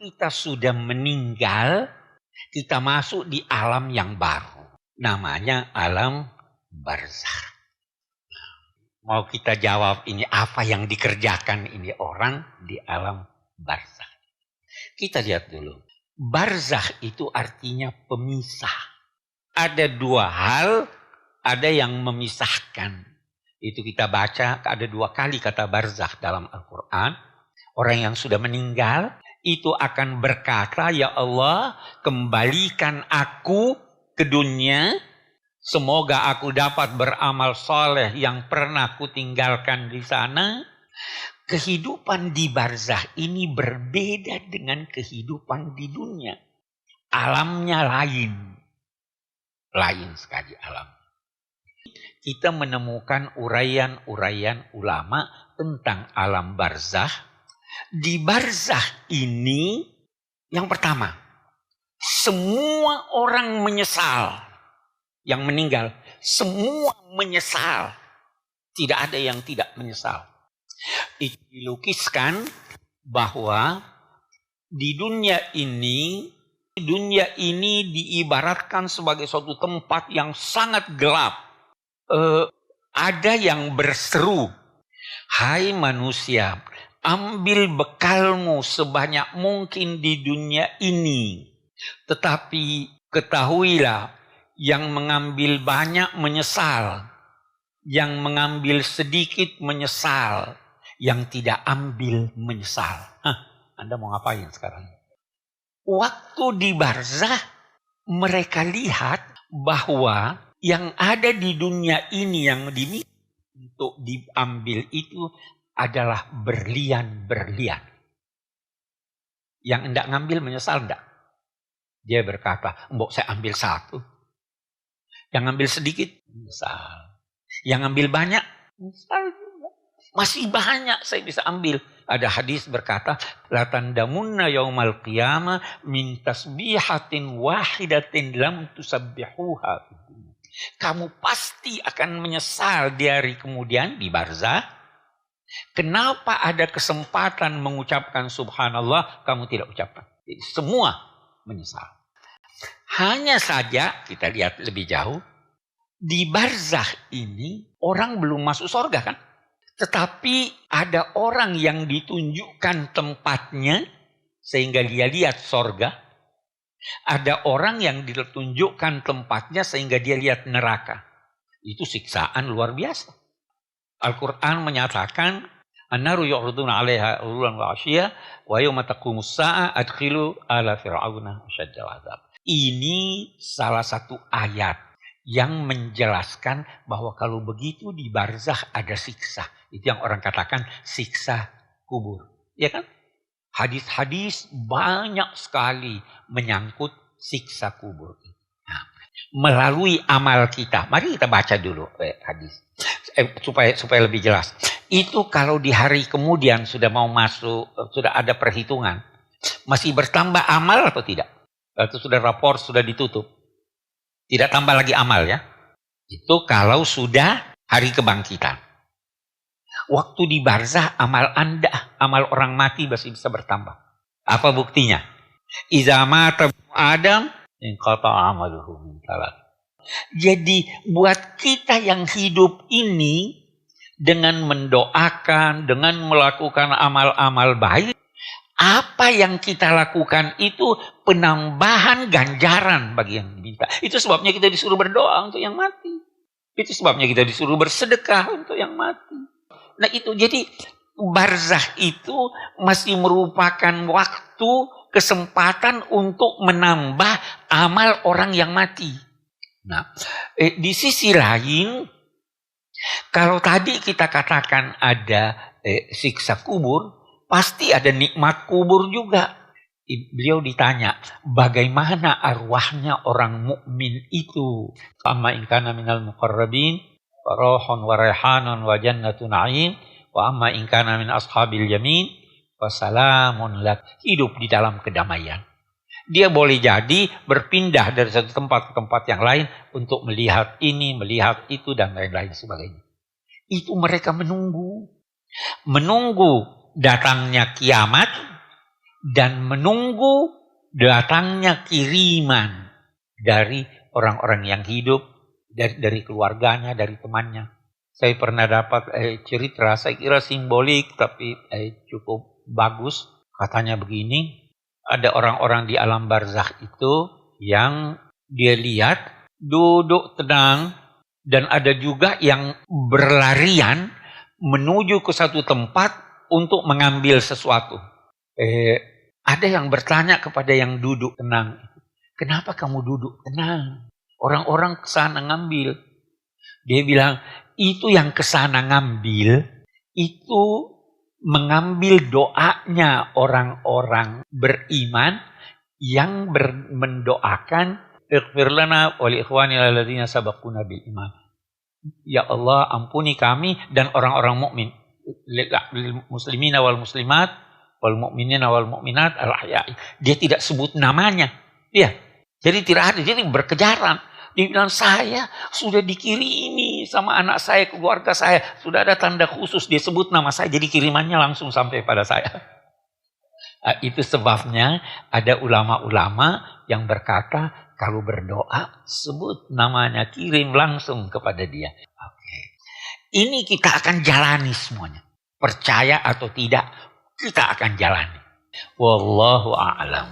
kita sudah meninggal, kita masuk di alam yang baru. Namanya alam barzakh. Mau kita jawab ini apa yang dikerjakan ini orang di alam barzakh. Kita lihat dulu. Barzakh itu artinya pemisah. Ada dua hal, ada yang memisahkan. Itu kita baca, ada dua kali kata barzakh dalam Al-Quran. Orang yang sudah meninggal itu akan berkata, ya Allah, kembalikan aku ke dunia. Semoga aku dapat beramal soleh yang pernah kutinggalkan di sana. Kehidupan di barzakh ini berbeda dengan kehidupan di dunia. Alamnya lain. Lain sekali alam. Kita menemukan uraian-uraian ulama tentang alam barzakh. Di barzakh ini, yang pertama, semua orang menyesal. Yang meninggal, semua menyesal. Tidak ada yang tidak menyesal. Itu dilukiskan bahwa di dunia ini diibaratkan sebagai suatu tempat yang sangat gelap. Ada yang berseru, hai manusia, ambil bekalmu sebanyak mungkin di dunia ini. Tetapi ketahuilah, yang mengambil banyak menyesal, yang mengambil sedikit menyesal, yang tidak ambil menyesal. Anda mau ngapain sekarang? Waktu di barzakh, mereka lihat bahwa yang ada di dunia ini yang dimiliki untuk diambil itu adalah berlian-berlian. Yang enggak ngambil menyesal enggak? Dia berkata, mbok saya ambil satu. Yang ambil sedikit, menyesal. Yang ambil banyak, menyesal juga. Masih banyak saya bisa ambil. Ada hadis berkata, la tandamunna yaumal qiyamah min tasbihatin wahidatin lam tusabbihuha. Kamu pasti akan menyesal di hari kemudian di barzakh. Kenapa ada kesempatan mengucapkan subhanallah, kamu tidak ucapkan. Jadi semua menyesal. Hanya saja kita lihat lebih jauh. Di barzakh ini orang belum masuk surga kan. Tetapi ada orang yang ditunjukkan tempatnya sehingga dia lihat surga. Ada orang yang ditunjukkan tempatnya sehingga dia lihat neraka. Itu siksaan luar biasa. Al-Quran menyatakan, An-naru yu'raduna 'alaiha ghudwan wa 'ashiyya wa yauma taqumus sa'a adkhilu ala fir'auna asyaddal 'adzab. Ini salah satu ayat yang menjelaskan bahwa kalau begitu di barzakh ada siksa. Itu yang orang katakan siksa kubur. Ya kan? Hadis-hadis banyak sekali menyangkut siksa kubur. Nah, melalui amal kita. Mari kita baca dulu hadis. Supaya lebih jelas. Itu kalau di hari kemudian sudah mau masuk, sudah ada perhitungan. Masih bertambah amal atau tidak? Itu sudah rapor, sudah ditutup. Tidak tambah lagi amal ya. Itu kalau sudah hari kebangkitan. Waktu di barzakh amal Anda, amal orang mati masih bisa bertambah. Apa buktinya? Iza mata Adam inqata amaluhu min thalath. Jadi buat kita yang hidup ini dengan mendoakan, dengan melakukan amal-amal baik, apa yang kita lakukan itu penambahan ganjaran bagi yang diminta. Itu sebabnya kita disuruh berdoa untuk yang mati. Itu sebabnya kita disuruh bersedekah untuk yang mati. Nah itu jadi barzakh itu masih merupakan waktu, kesempatan untuk menambah amal orang yang mati. Nah di sisi lain, kalau tadi kita katakan ada siksa kubur, pasti ada nikmat kubur juga. Beliau ditanya, bagaimana arwahnya orang mukmin itu? Amma in kana minal muqarrabin, farahun wa raihanun wa jannatu na'im, wa amma in kana min ashabil yamin, wa salamun lak. Hidup di dalam kedamaian. Dia boleh jadi berpindah dari satu tempat ke tempat yang lain untuk melihat ini, melihat itu, dan lain-lain sebagainya. Itu mereka menunggu. Menunggu datangnya kiamat, dan menunggu datangnya kiriman dari orang-orang yang hidup, dari keluarganya, dari temannya. Saya pernah dapat cerita, saya kira simbolik tapi cukup bagus. Katanya begini, ada orang-orang di alam barzakh itu yang dia lihat duduk tenang, dan ada juga yang berlarian menuju ke satu tempat untuk mengambil sesuatu. Ada yang bertanya kepada yang duduk tenang, kenapa kamu duduk tenang? Orang-orang kesana ngambil. Dia bilang, itu yang kesana ngambil, itu mengambil doanya orang-orang beriman yang mendoakan ighfir lana wa li ikhwanina alladzina sabaquna bil iman. Ya Allah, ampuni kami dan orang-orang mukmin, lil muslimina wal muslimat wal mu'minina wal mu'minat al ahya'i. Dia tidak sebut namanya. Ya. Jadi tidak ada, jadi berkejaran. Dia bilang, saya sudah dikirimi sama anak saya, keluarga saya. Sudah ada tanda khusus, dia sebut nama saya. Jadi kirimannya langsung sampai pada saya. Nah, itu sebabnya ada ulama-ulama yang berkata, kalau berdoa, sebut namanya, kirim langsung kepada dia. Oke. Ini kita akan jalani semuanya. Percaya atau tidak, kita akan jalani. Wallahu a'lam.